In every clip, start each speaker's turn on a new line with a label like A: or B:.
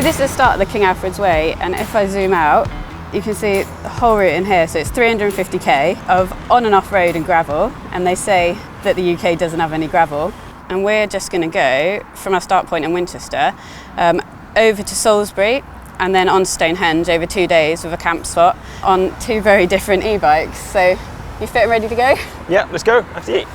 A: this is the start of the King Alfred's Way, and if I zoom out, you can see the whole route in here. So it's 350k of on and off road and gravel, and they say that the UK doesn't have any gravel. And we're just going to go from our start point in Winchester over to Salisbury and then on Stonehenge over 2 days with a camp spot on 2 very different e-bikes. So you fit and ready to go?
B: Yeah, let's go. After you.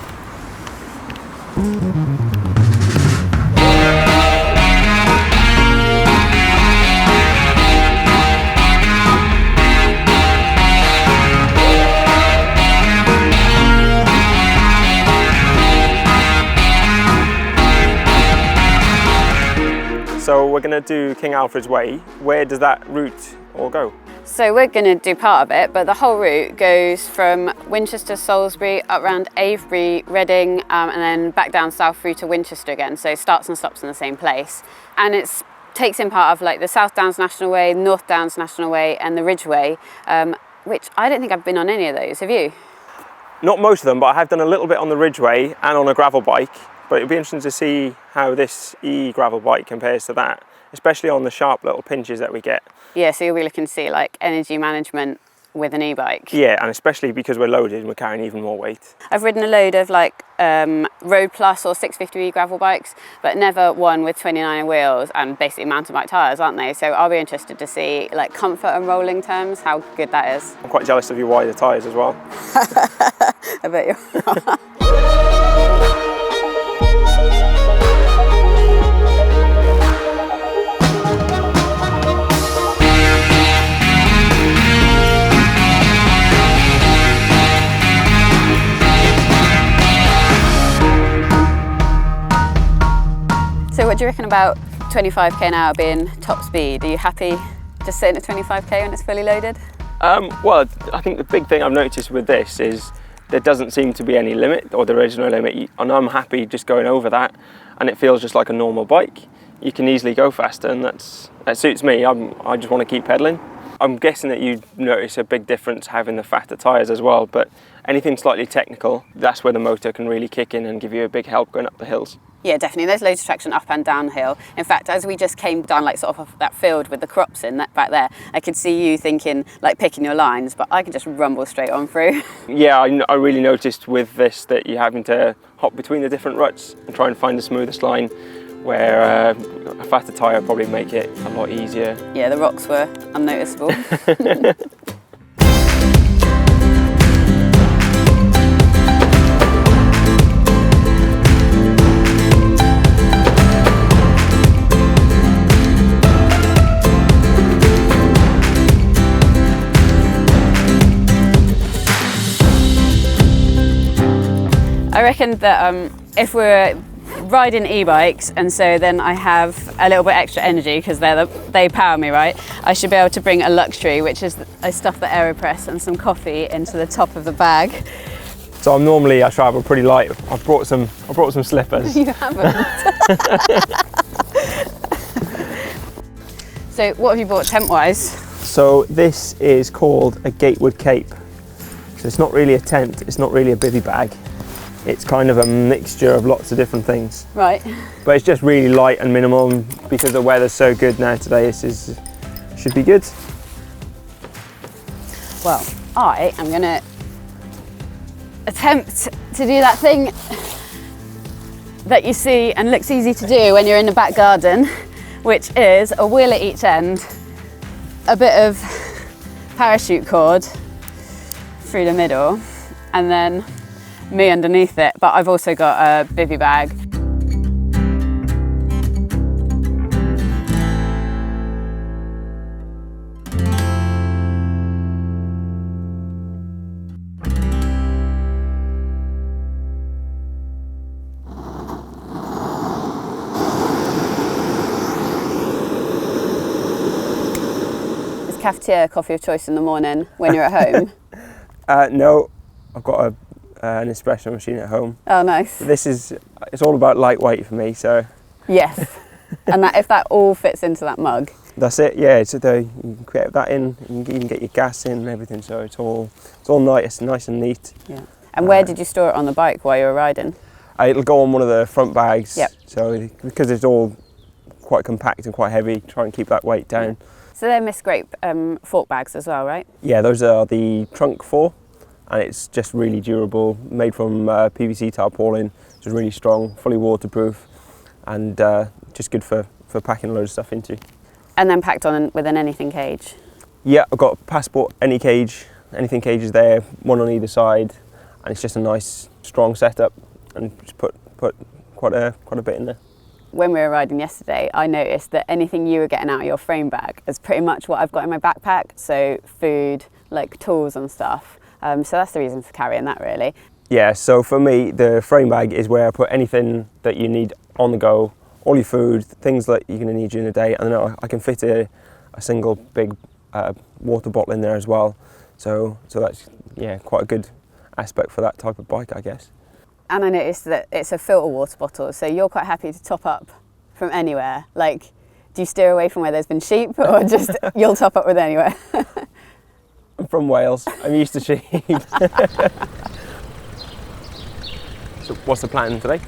B: So we're going to do King Alfred's Way. Where does that route all go?
A: So we're going to do part of it, but the whole route goes from Winchester, Salisbury, up around Avebury, Reading, and then back down south through to Winchester again. So starts and stops in the same place. And it takes in part of like the South Downs National Way, North Downs National Way, and the Ridgeway, which I don't think I've been on any of those. Have you?
B: Not most of them, but I have done a little bit on the Ridgeway and on a gravel bike. But it'd be interesting to see how this e-gravel bike compares to that, especially on the sharp little pinches that we get.
A: Yeah, so you'll be looking to see like energy management with an e-bike.
B: Yeah, and especially because we're loaded and we're carrying even more weight.
A: I've ridden a load of like Road Plus or 650 gravel bikes, but never one with 29 wheels and basically mountain bike tyres, aren't they? So I'll be interested to see like comfort and rolling terms, how good that is.
B: I'm quite jealous of your wider tyres as well.
A: I bet you are. So what do you reckon about 25k an hour being top speed? Are you happy just sitting at 25k when it's fully loaded?
B: Well, I think the big thing I've noticed with this is there doesn't seem to be any limit, or there is no limit, and I'm happy just going over that, and it feels just like a normal bike. You can easily go faster, and that suits me. I just want to keep pedaling. I'm guessing that you notice a big difference having the fatter tyres as well, but anything slightly technical, that's where the motor can really kick in and give you a big help going up the hills.
A: Yeah, definitely. There's loads of traction up and downhill. In fact, as we just came down like sort of off that field with the crops in that back there, I could see you thinking like picking your lines, but I could just rumble straight on through.
B: Yeah, I really noticed with this that you're having to hop between the different ruts and try and find the smoothest line, where a fatter tyre probably make it a lot easier.
A: Yeah, the rocks were unnoticeable. I reckon that if we're riding e-bikes, and so then I have a little bit extra energy because they power me, right? I should be able to bring a luxury, which is I stuff the AeroPress and some coffee into the top of the bag.
B: So I travel pretty light. I've brought some slippers.
A: You haven't. So what have you bought tent-wise?
B: So this is called a Gatewood Cape. So it's not really a tent, it's not really a bivvy bag. It's kind of a mixture of lots of different things.
A: Right.
B: But it's just really light and minimal because the weather's so good now today. Should be good.
A: Well, I am going to attempt to do that thing that you see and looks easy to do when you're in the back garden, which is a wheel at each end, a bit of parachute cord through the middle, and then me underneath it, but I've also got a bivvy bag. Is cafetiere coffee of choice in the morning when you're at home?
B: No, I've got an espresso machine at home.
A: Oh, nice.
B: It's all about lightweight for me, so.
A: Yes, and if that all fits into that mug.
B: That's it, yeah. You can create that in, you can even get your gas in and everything, so it's all nice and neat.
A: Yeah. And where did you store it on the bike while you were riding?
B: It'll go on one of the front bags.
A: Yep.
B: So because it's all quite compact and quite heavy, try and keep that weight down.
A: So they're Miss Grape fork bags as well, right?
B: Yeah, those are the trunk 4, and it's just really durable, made from PVC tarpaulin, it's really strong, fully waterproof, and just good for packing a load of stuff into.
A: And then packed on with an anything cage.
B: Yeah, I've got passport, anything cage is there, one on either side, and it's just a nice strong setup, and just put quite a bit in there.
A: When we were riding yesterday, I noticed that anything you were getting out of your frame bag is pretty much what I've got in my backpack, so food, like tools and stuff. So that's the reason for carrying that, really.
B: Yeah, so for me, the frame bag is where I put anything that you need on the go, all your food, things that you're going to need during the day, and then I can fit a single big water bottle in there as well. So that's, yeah, quite a good aspect for that type of bike, I guess.
A: And I noticed that it's a filter water bottle, so you're quite happy to top up from anywhere. Like, do you steer away from where there's been sheep, or just you'll top up with anywhere?
B: I'm from Wales, I'm used to sheep. So what's the plan today?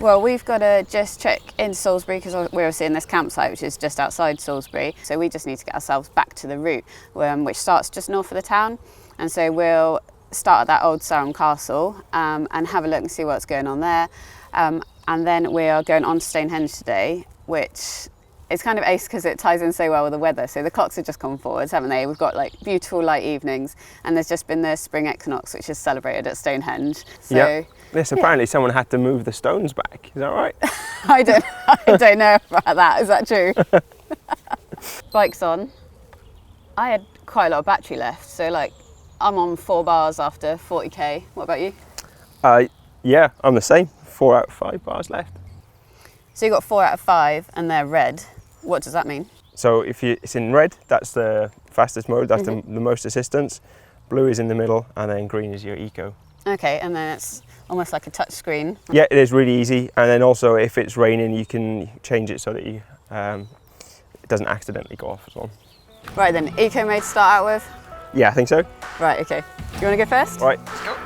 A: Well, we've got to just check into Salisbury because we're obviously in this campsite, which is just outside Salisbury. So we just need to get ourselves back to the route, which starts just north of the town. And so we'll start at that old Sarum Castle and have a look and see what's going on there. And then we are going on to Stonehenge today, which is kind of ace because it ties in so well with the weather. So the clocks have just gone forwards, haven't they? We've got like beautiful light evenings, and there's just been the spring equinox, which is celebrated at Stonehenge. So,
B: yeah. Yes, apparently someone had to move the stones back. Is that right?
A: I don't know about that. Is that true? Bike's on. I had quite a lot of battery left, so like I'm on 4 bars after 40k. What about you?
B: Yeah, I'm the same. 4 out of 5 bars left.
A: So you got 4 out of 5, and they're red. What does that mean?
B: So if it's in red, that's the fastest mode. That's the most assistance. Blue is in the middle, and then green is your eco.
A: Okay, and then it's almost like a touch screen.
B: Yeah, it is really easy. And then also, if it's raining, you can change it so that it doesn't accidentally go off as well.
A: Right then, eco mode to start out with.
B: Yeah, I think so.
A: Right, okay. You want to go first?
B: Right, let's go.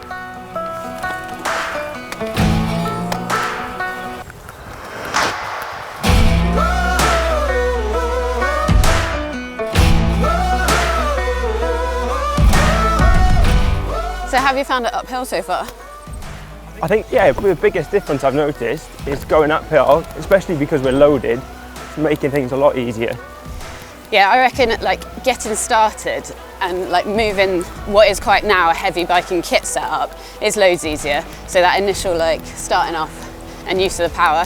A: So have you found it uphill so far?
B: I think, yeah, the biggest difference I've noticed is going uphill, especially because we're loaded, it's making things a lot easier.
A: Yeah, I reckon like getting started and like moving what is quite now a heavy biking kit setup is loads easier. So that initial like starting off and use of the power.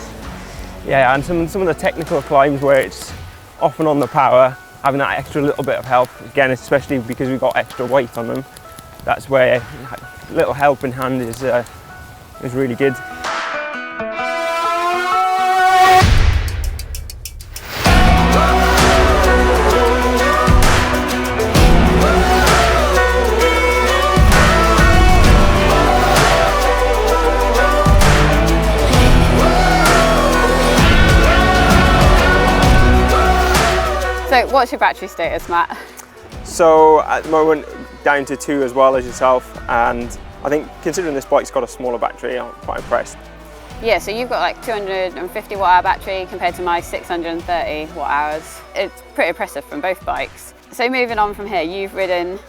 B: Yeah, and some of the technical climbs where it's off and on the power, having that extra little bit of help, again, especially because we've got extra weight on them, that's where a little help in hand is really good.
A: So what's your battery status, Matt?
B: So at the moment, down to 2 as well as yourself, and I think considering this bike's got a smaller battery, I'm quite impressed.
A: Yeah, so you've got like 250 watt hour battery compared to my 630 watt hours. It's pretty impressive from both bikes. So moving on from here, you've ridden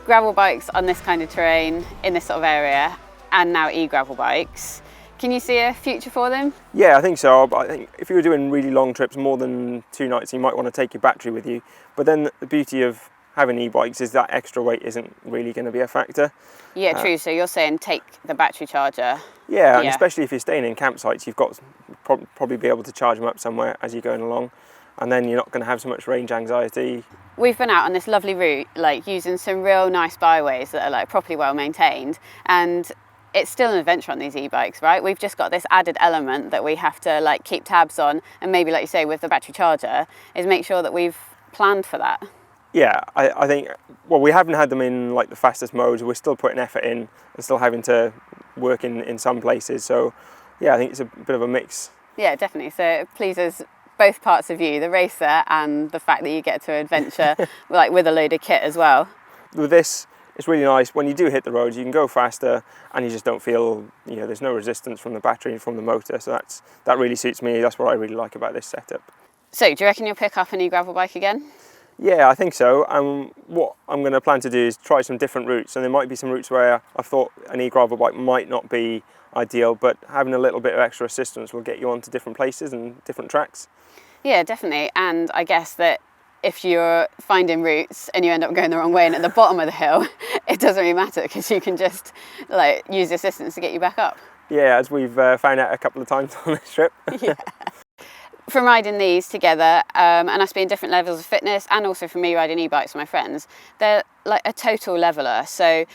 A: gravel bikes on this kind of terrain in this sort of area, and now e-gravel bikes. Can you see a future for them?
B: Yeah, I think so. I think if you were doing really long trips, more than 2 nights, you might want to take your battery with you. But then the beauty of having e-bikes is that extra weight isn't really going to be a factor.
A: Yeah, true. So you're saying take the battery charger.
B: Yeah, and especially if you're staying in campsites, you've got to probably be able to charge them up somewhere as you're going along, and then you're not going to have so much range anxiety.
A: We've been out on this lovely route, like using some real nice byways that are like properly well maintained, and it's still an adventure on these e-bikes, right? We've just got this added element that we have to like keep tabs on, and maybe like you say with the battery charger, is make sure that we've planned for that.
B: Yeah, I think, well, we haven't had them in like the fastest modes. We're still putting effort in and still having to work in some places. So yeah, I think it's a bit of a mix. Yeah,
A: definitely. So it pleases both parts of you, the racer and the fact that you get to adventure like with a loaded kit as well.
B: With this, it's really nice. When you do hit the roads, you can go faster and you just don't feel, you know, there's no resistance from the battery and from the motor. So that really suits me. That's what I really like about this setup.
A: So, do you reckon you'll pick up an e-gravel bike again?
B: Yeah, I think so. What I'm going to plan to do is try some different routes, and there might be some routes where I thought an e-gravel bike might not be ideal, but having a little bit of extra assistance will get you onto different places and different tracks.
A: Yeah, definitely. And I guess that if you're finding routes and you end up going the wrong way and at the bottom of the hill, it doesn't really matter because you can just like use the assistance to get you back up.
B: Yeah, as we've found out a couple of times on this trip.
A: Yeah. From riding these together and us being different levels of fitness, and also from me riding e-bikes with my friends, they're like a total leveler. So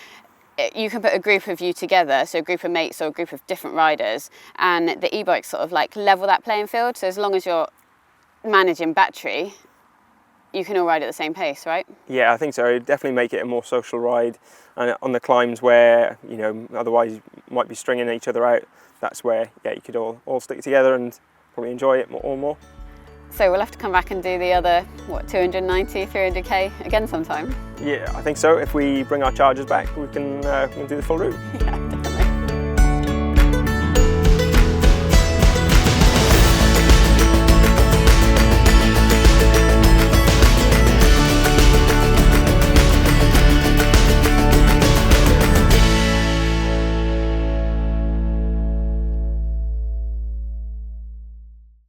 A: you can put a group of you together, so a group of mates or a group of different riders, and the e-bikes sort of like level that playing field. So as long as you're managing battery, you can all ride at the same pace, right?
B: Yeah, I think so. It'd definitely make it a more social ride, and on the climbs where, you know, otherwise you might be stringing each other out, that's where, yeah, you could all stick together and probably enjoy it more.
A: So we'll have to come back and do the other, 290, 300k again sometime?
B: Yeah, I think so. If we bring our chargers back, we can do the full route.
A: Yeah.